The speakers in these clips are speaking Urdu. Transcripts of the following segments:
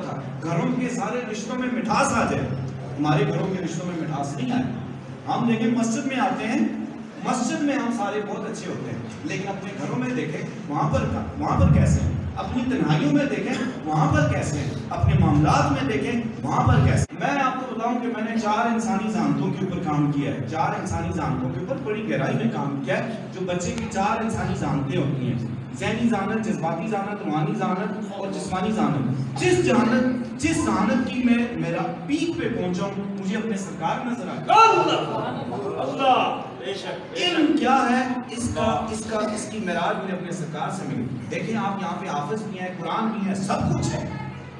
گھروں کے سارے رشتوں میں مٹھاس آ جائے. ہمارے گھروں کے رشتوں میں مٹھاس نہیں آئے. ہم دیکھیں مسجد میں آتے ہیں, مسجد میں ہم سارے بہت اچھے ہوتے ہیں, لیکن اپنے گھروں میں دیکھیں وہاں پر کیسے ہیں. اپنی تنہائیوں میں دیکھیں وہاں پر کیسے ہیں. اپنے معاملات میں دیکھیں وہاں پر کیسے. میں آپ کو بتاؤں کہ میں نے 4 انسانی ذہانتوں کے اوپر کام کیا ہے. 4 انسانی ذہانتوں کے اوپر بڑی گہرائی میں کام کیا ہے. جو بچے کی 4 انسانی ذہانتیں ہوتی ہیں, ذہنی ذہانت, جذباتی ذہانت, روحانی ذہانت اور جسمانی ذہانت. جس ذہانت کی میں میرا پیک پہ پہنچا ہوں, مجھے اپنے سرکار نظر آ گیا. اللہ علم کیا ہے اس کی معراج مجھے اپنے سرکار سے ملی. دیکھیں آپ یہاں پہ حافظ بھی ہیں, قرآن بھی ہے, سب کچھ ہے,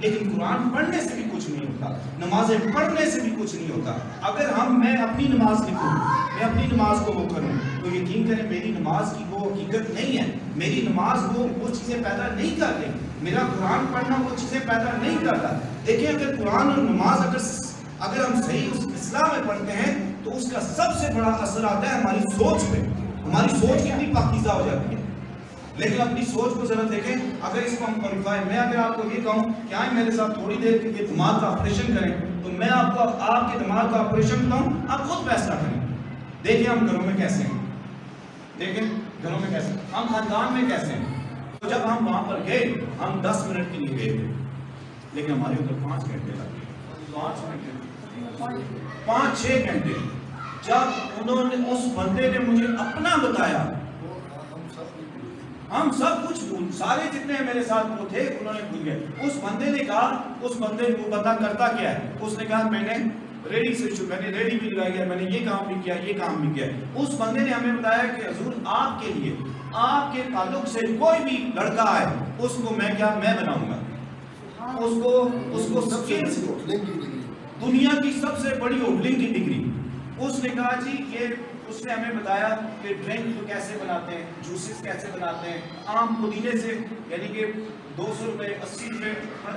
لیکن قرآن پڑھنے سے بھی کچھ نہیں ہوتا, نمازیں پڑھنے سے بھی کچھ نہیں ہوتا. اگر میں اپنی نماز لکھوں, میں اپنی نماز کو وہ کروں, تو یقین کریں میری نماز کی وہ حقیقت نہیں ہے. میری نماز وہ چیزیں پیدا نہیں کر رہی. میرا قرآن پڑھنا وہ چیزیں پیدا نہیں کرتا. دیکھیں اگر قرآن اور نماز اگر ہم صحیح اس اصلاح میں پڑھتے ہیں تو اس کا سب سے بڑا اثر آتا ہے ہماری سوچ پہ. ہماری سوچ کتنی پاکیزہ ہو جاتی ہے. لیکن اپنی سوچ کو ذرا دیکھیں, اگر اس کو ہم پوریفائی, میں اگر آپ کو یہ کہوں کہ آئیں میرے ساتھ تھوڑی دیر کے لیے دماغ کا آپریشن کریں, تو میں آپ کے دماغ کا آپریشن بتاؤں, آپ خود فیصلہ کریں. دیکھیں ہم گھروں میں کیسے ہیں, دیکھیں گھروں میں کیسے ہیں, ہم خاندان میں کیسے ہیں. تو جب ہم وہاں پر گئے, ہم 10 منٹ کے لیے گئے تھے, لیکن ہمارے اوپر 5 گھنٹے لگے. 5-6 گھنٹے. جب انہوں نے, اس بندے نے مجھے اپنا بتایا, ہم سب کچھ سارے جتنے میرے ساتھ وہ تھے انہوں نے بھول گئے. اس بندے نے کہا, اس بندے وہ بندہ کرتا کیا ہے, اس نے کہا میں نے ریڈی سے شروع, میں نے ریڈی بھی لگائی ہے, میں نے یہ کام بھی کیا, یہ کام بھی کیا. اس بندے نے ہمیں بتایا کہ حضور آپ کے لیے, آپ کے تعلق سے کوئی بھی لڑکا آئے, اس کو میں بناؤں گا, اس کو سکیلز کو, دنیا کی سب سے بڑی ہوٹلنگ کی ڈگری. اس نے کہا جی یہ, اس نے ہمیں بتایا کہ ڈرنک کیسے بناتے ہیں, جوسز کیسے بناتے ہیں, عام پودینے سے, یعنی کہ 200 روپے 80 روپے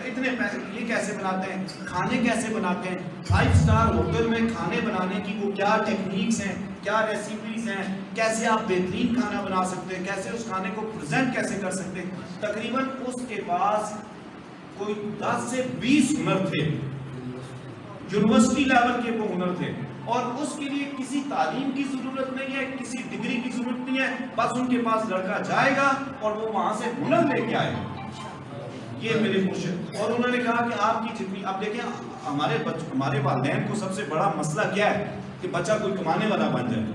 اتنے پیسے, یہ کیسے بناتے ہیں, کھانے کیسے بناتے ہیں, 5 سٹار ہوٹل میں کھانے بنانے کی وہ کیا ٹیکنیکس ہیں, کیا ریسیپیز ہیں, کیسے آپ بہترین کھانا بنا سکتے ہیں, کیسے اس کھانے کو پریزنٹ کیسے کر سکتے ہیں. تقریباً اس کے پاس کوئی 10 سے 20 ہنر تھے, یونیورسٹی لیول کے وہ ہنر تھے, اور اس کے لیے کسی تعلیم کی ضرورت نہیں ہے, کسی ڈگری کی ضرورت نہیں ہے. بس ان کے پاس لڑکا جائے گا اور وہ وہاں سے ہنر لے کے آئے گا. یہ میرے مرشد. اور انہوں نے کہا کہ آپ کی جتنی, اب دیکھیں ہمارے والدین کو سب سے بڑا مسئلہ کیا ہے کہ بچہ کوئی کمانے والا بن جائے,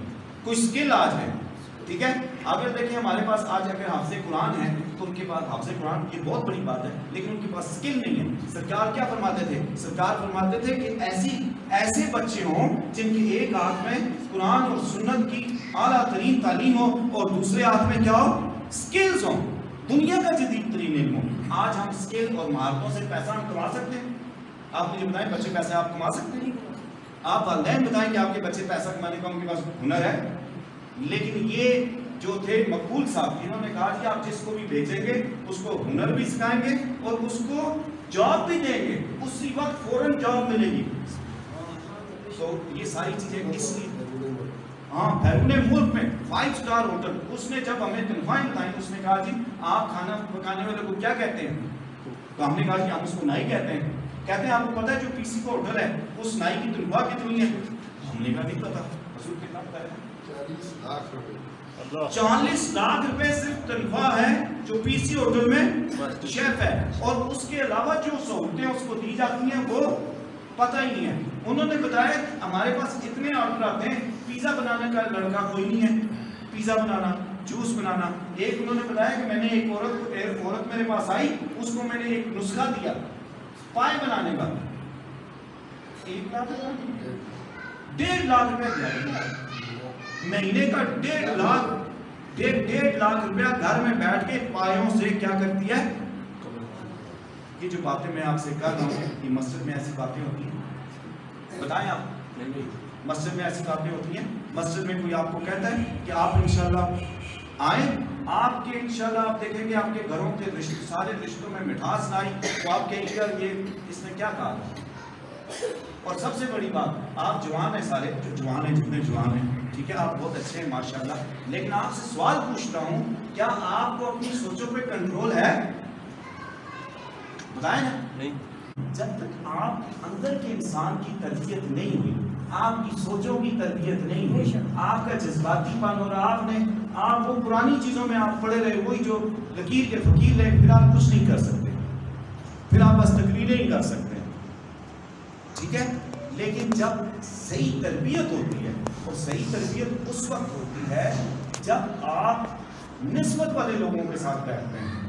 کوئی سکل آ جائے. ٹھیک ہے, اگر دیکھیں ہمارے پاس آج اگر حافظ قرآن ہے تو ان کے پاس حافظ قرآن یہ بہت بڑی بات ہے, لیکن ان کے پاس سکل نہیں ہے. سرکار کیا فرماتے تھے, سرکار فرماتے تھے کہ ایسے بچے ہوں جن کے ایک ہاتھ میں قرآن اور سنت کی اعلیٰ ترین تعلیم ہو اور دوسرے ہاتھ میں کیا ہو, سکلز ہوں, دنیا کا جدید ترین علم ہو. آج ہم سکل اور مہارتوں سے پیسہ ہم کما سکتے ہیں. آپ مجھے بتائیں بچے پیسہ آپ کما سکتے ہیں؟ آپ والدین بتائیں کہ آپ کے بچے پیسہ کمانے کا ان کے پاس ہنر ہے. لیکن یہ جو تھے مقبول صاحب, انہوں نے کہا کہ آپ جس کو بھی بھیجیں گے اس کو ہنر بھی سکھائیں گے اور اس کو جاب بھی دیں گے, اسی وقت فوراً جاب ملے گی. تو یہ ساری چیزیں اس لیے, ہاں بیرون ملک میں 5 سٹار ہوٹل, اس نے جب ہمیں تنخواہیں بتائیں اس نے کہا جی آپ کھانا پکانے والے کو کیا کہتے ہیں, تو ہم نے کہا جی ہم اس کو نائی کہتے ہیں. کہتے ہیں آپ کو پتا ہے جو PC کا ہوٹل ہے اس نائی کی تنخواہ کتنی ہے؟ ہم نے کہا نہیں پتا. حضور کتنا پتا ہے؟ 40 لاکھ روپے صرف تنخواہ ہے جو PC ہوٹل میں شیف ہے, اور اس کے علاوہ جو سہولتیں اس کو دی جاتی ہیں وہ پتہ ہی نہیں ہے. انہوں نے بتایا ہمارے پاس اتنے آرڈر آتے ہیں, پیزا بنانے کا لڑکا کوئی نہیں ہے, پیزا بنانا, جوس بنانا. ایک انہوں نے بتایا کہ میں نے ایک عورت میرے پاس آئی, اس کو میں نے ایک نسخہ دیا پائے بنانے کا, 1 لاکھ 1.5 لاکھ روپے دیا, مہینے کا 1.5 لاکھ روپیہ گھر میں بیٹھ کے پایوں سے کیا کرتی ہے. یہ جو باتیں میں آپ سے کر رہا ہوں یہ مسجد میں ایسی باتیں ہوتی ہیں, بتائیں آپ, مسجد میں ایسی باتیں ہوتی ہیں. مسجد میں کوئی آپ کو کہتا ہے کہ آپ انشاءاللہ آئیں, آپ کے انشاءاللہ آپ دیکھیں گے آپ کے گھروں کے سارے رشتوں میں مٹھاس لائی, تو آپ کہیں گے یہ اس نے کیا کہا. اور سب سے بڑی بات, آپ جوان ہیں, سارے جو جوان ہیں, جتنے جوان ہیں, ٹھیک ہے, آپ بہت اچھے ہیں ماشاءاللہ, لیکن آپ سے سوال پوچھتا ہوں کیا آپ کو اپنی سوچوں پہ کنٹرول ہے؟ بتائیں نا. نہیں. جب تک آپ اندر کے انسان کی تربیت نہیں ہوئی، آپ کی سوچوں کی تربیت نہیں ہوئی، آپ کا جذباتی پن ہو رہا، آپ وہ پرانی چیزوں میں آپ پڑے رہے، وہی جو لکیر کے فقیر رہے، پھر آپ کچھ نہیں کر سکتے، پھر آپ بس تقریریں ہی کر سکتے ہیں، ٹھیک ہے؟ لیکن جب صحیح تربیت ہوتی ہے، اور صحیح تربیت اس وقت ہوتی ہے جب آپ نسبت والے لوگوں کے ساتھ بیٹھتے ہیں،